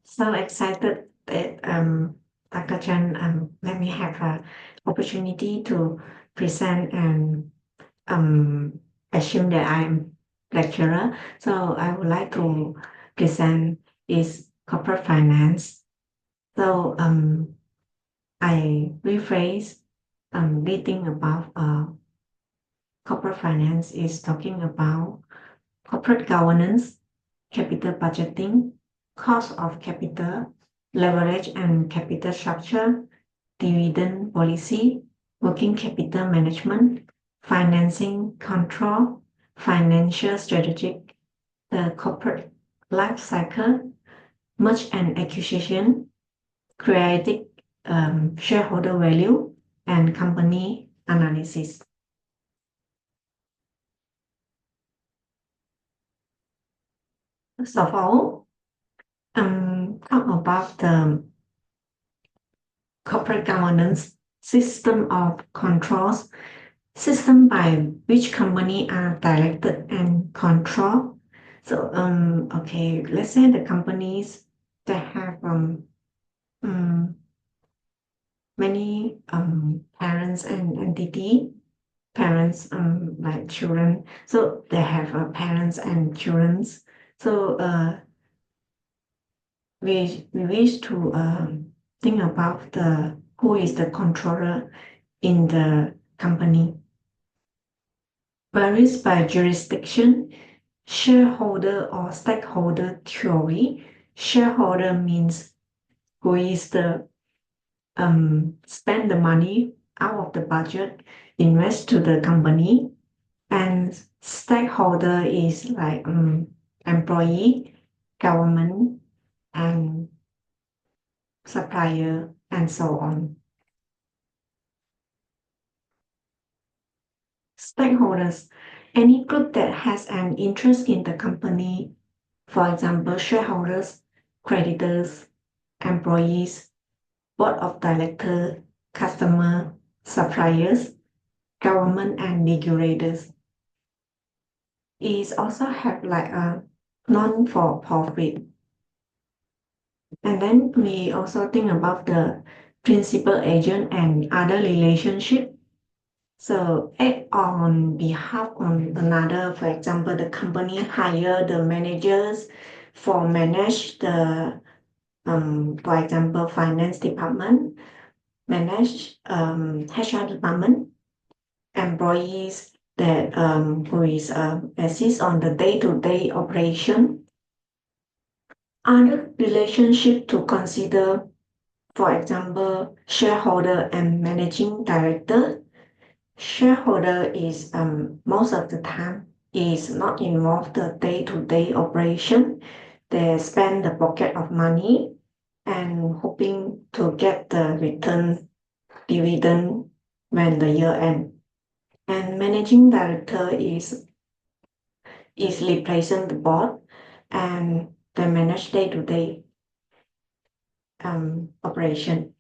So excited that Dr. Chan let me have an opportunity to present and assume that I'm lecturer. So I would like to present is corporate finance. So I rephrase reading about corporate finance is talking about corporate governance, capital budgeting, cost of capital, leverage and capital structure, dividend policy, working capital management, financing control, financial strategic, the corporate life cycle, merge and acquisition, creating shareholder value, and company analysis. First of all, talk about the corporate governance system of controls, system by which company are directed and controlled. So, okay, let's say the companies that have many parents and entity, parents like children. So they have parents and childrens. So we wish to think about the who is the controller in the company. Varies by jurisdiction, shareholder or stakeholder theory. Shareholder means who is the spend the money out of the budget, invest to the company, and stakeholder is like employee, government, and supplier, and so on. Stakeholders, any group that has an interest in the company, for example, shareholders, creditors, employees, board of directors, customer, suppliers, government, and regulators. It also have like a non-for-profit. And then we also think about the principal agent and other relationship. So act on behalf on another, for example, the company hire the managers for manage the, for example, finance department, manage HR department, employees that who is assist on the day-to-day operation. Other relationship to consider, for example, shareholder and managing director. Shareholder is most of the time is not involved the day-to-day operation. They spend the pocket of money and hoping to get the return dividend when the year end. And managing director is replacing the board and they manage day-to-day operation.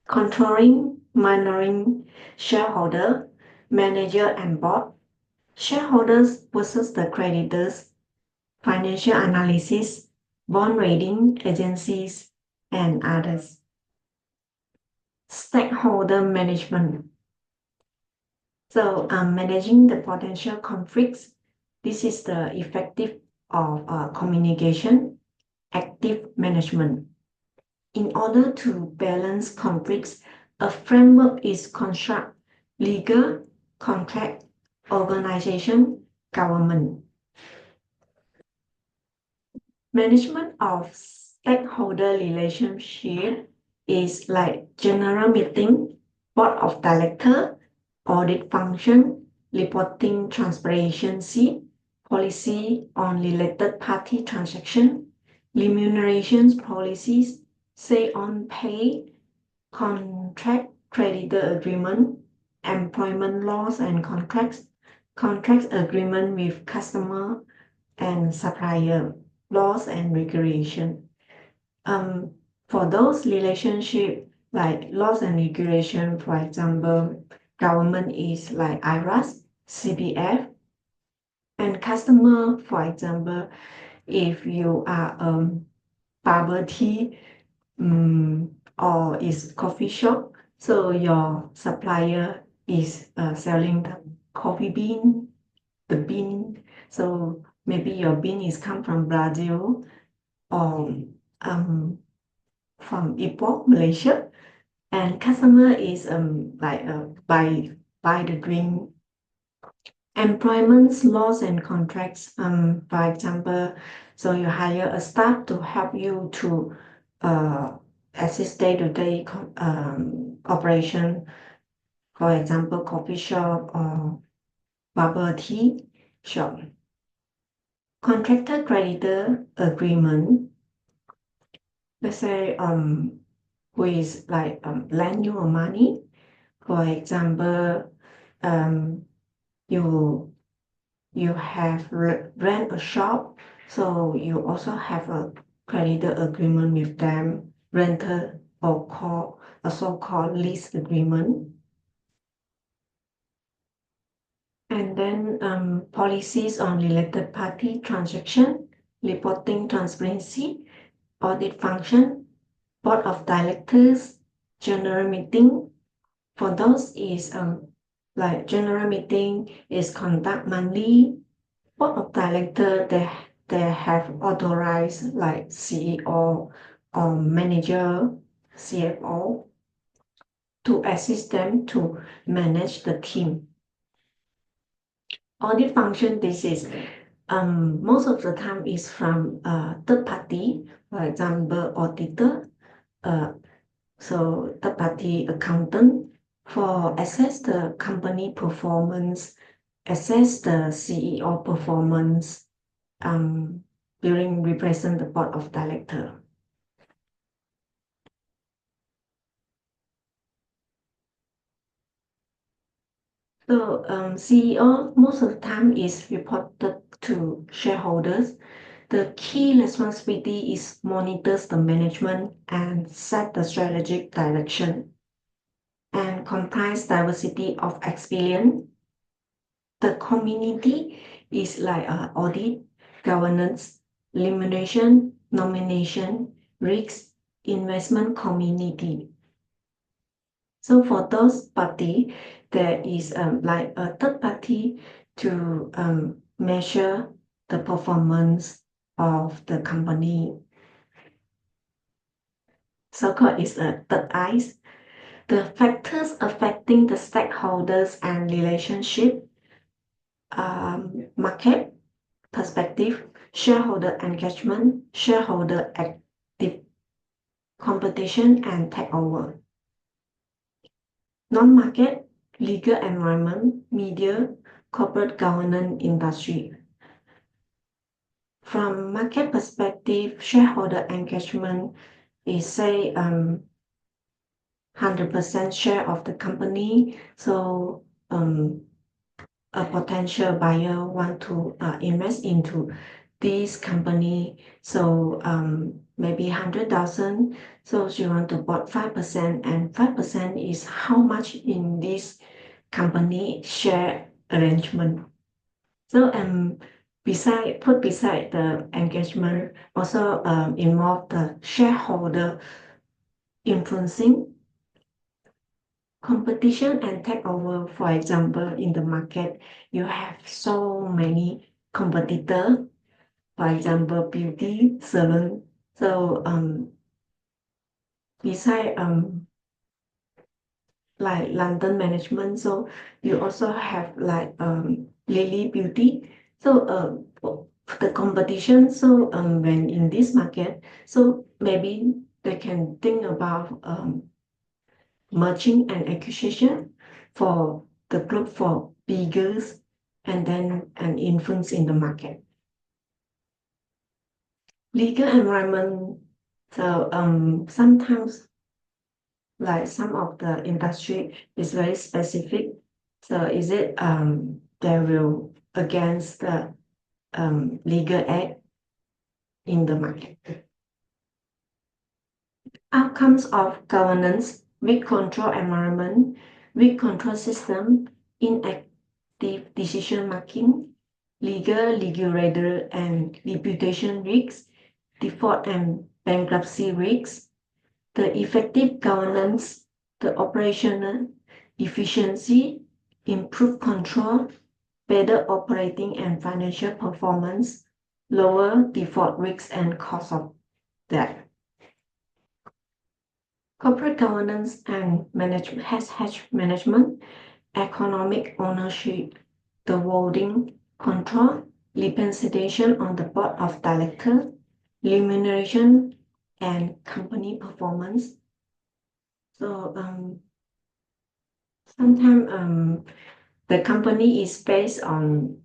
Controlling, monitoring shareholder, manager, and board. Shareholders versus the creditors, financial analysis, bond rating agencies, and others. Stakeholder management. So managing the potential conflicts. This is the effective of communication, active management. In order to balance conflicts, a framework is construct legal, contract, organization, government. Management of stakeholder relationship is like general meeting, board of director, audit function, reporting transparency, policy on related party transaction, remunerations policies, say on pay, contract, creditor agreement, employment laws and contracts, contract agreement with customer and supplier, laws and regulation. For those relationship like laws and regulation, for example, government is like IRAS, CPF, and customer, for example, if you are bubble tea or is coffee shop. So your supplier is selling the coffee bean, the bean. So maybe your bean is come from Brazil or from Ipoh, Malaysia, and customer is like buy the drink. Employment laws and contracts, for example, so you hire a staff to help you to assist day-to-day operation, for example, coffee shop or bubble tea shop. Contractor creditor agreement, let's say who is like lend you money, for example, you have rent a shop, so you also have a creditor agreement with them, renter or call a so-called lease agreement. And then policies on related party transaction, reporting transparency, audit function, board of directors, general meeting. For those is like general meeting is conduct monthly. Board of director they have authorized like CEO or manager, CFO to assist them to manage the team. Audit function, this is most of the time is from third party, for example, auditor, so third party accountant for assess the company performance, assess the CEO performance during represent the board of director. So CEO most of the time is reported to shareholders. The key responsibility is monitors the management and set the strategic direction and comprise diversity of experience. The community is like audit, governance, elimination, nomination, risk, investment community. So for those party, there is like a third party to measure the performance of the company. So-called is a third eyes. The factors affecting the stakeholders and relationship, market perspective, shareholder engagement, shareholder active competition, and takeover. Non-market, legal environment, media, corporate governance, industry. From market perspective, shareholder engagement is say 100% share of the company. So a potential buyer want to invest into this company. So maybe 100,000. So she want to bought 5%, and 5% is how much in this company share arrangement. So beside the engagement also involve the shareholder influencing competition and takeover. For example, in the market, you have so many competitor. For example, beauty salon. So beside like London management, so you also have like Lily Beauty. So the competition. So when in this market, so maybe they can think about merging and acquisition for the group for bigger and then an influence in the market. Legal environment. So sometimes like some of the industry is very specific. So is it they will against the legal act in the market. Outcomes of governance, weak control environment, weak control system, inactive decision making, legal, regulator, and reputation risks, default and bankruptcy risks, the effective governance, the operational efficiency, improved control, better operating and financial performance, lower default risks and cost of debt. Corporate governance and management has management, economic ownership, the voting control, representation on the board of directors, remuneration, and company performance. So sometimes the company is based on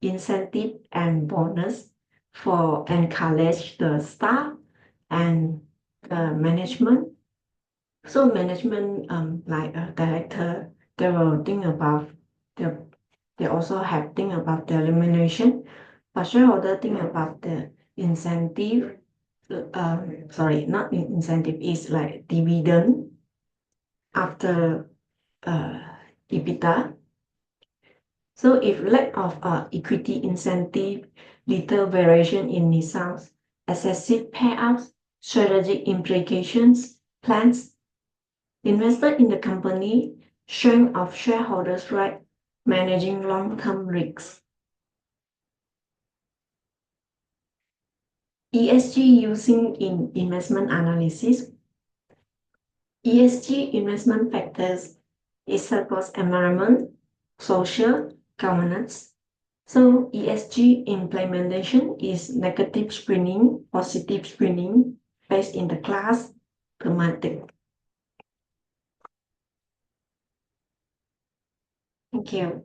incentive and bonus for encourage the staff and the management. So management, like a director, they will think about they also have think about the remuneration, but shareholder think about the incentive. Sorry, not incentive, is like dividend after EBITDA. So if lack of equity incentive, little variation in results, excessive payouts, strategic implications, plans, investor in the company, strength of shareholders' right, managing long-term risks. ESG using in investment analysis. ESG investment factors is supports environment, social, governance. So ESG implementation is negative screening, positive screening based in the class thematic. Thank you.